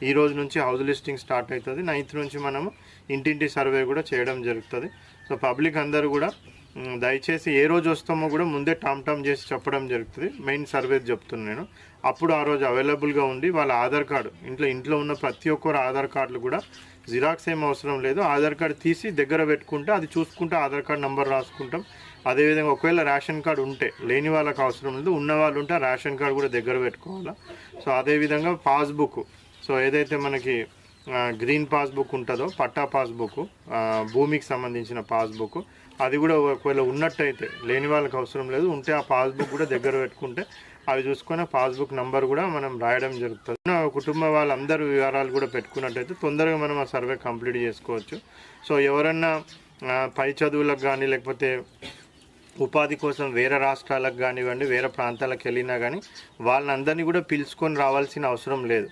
ఈ రోజు నుంచి హౌస్ లిస్టింగ్ స్టార్ట్ అవుతుంది. 9th నుంచి మనము ఇంటింటి సర్వే కూడా చేయడం జరుగుతుంది. సో పబ్లిక్ అందరూ కూడా దయచేసి ఏ రోజు వస్తామో కూడా ముందే టామ్ చేసి చెప్పడం జరుగుతుంది. మెయిన్ సర్వే చెప్తున్నాను నేను. అప్పుడు ఆ రోజు అవైలబుల్గా ఉండి వాళ్ళ ఆధార్ కార్డు ఇంట్లో ఉన్న ప్రతి ఒక్కరు ఆధార్ కార్డులు కూడా జిరాక్స్ ఏం అవసరం లేదు, ఆధార్ కార్డు తీసి దగ్గర పెట్టుకుంటే అది చూసుకుంటే ఆధార్ కార్డు నెంబర్ రాసుకుంటాం. అదేవిధంగా ఒకవేళ రేషన్ కార్డు ఉంటే లేని వాళ్ళకి అవసరం లేదు, ఉన్న వాళ్ళు ఉంటే రేషన్ కార్డు కూడా దగ్గర పెట్టుకోవాలా. సో అదేవిధంగా పాస్బుక్, సో ఏదైతే మనకి గ్రీన్ పాస్బుక్ ఉంటుందో పట్టా పాస్బుక్, భూమికి సంబంధించిన పాస్బుక్, అది కూడా ఒకవేళ ఉన్నట్టయితే లేని వాళ్ళకి అవసరం లేదు, ఉంటే ఆ పాస్బుక్ కూడా దగ్గర పెట్టుకుంటే అవి చూసుకొని పాస్బుక్ నంబర్ కూడా మనం రాయడం జరుగుతుంది. కుటుంబ వాళ్ళందరూ వివరాలు కూడా పెట్టుకున్నట్టయితే తొందరగా మనం ఆ సర్వే కంప్లీట్ చేసుకోవచ్చు. సో ఎవరన్నా పై చదువులకు కానీ లేకపోతే ఉపాధి కోసం వేరే రాష్ట్రాలకు కానివ్వండి వేరే ప్రాంతాలకు వెళ్ళినా కానీ వాళ్ళందరినీ కూడా పిలుచుకొని రావాల్సిన అవసరం లేదు.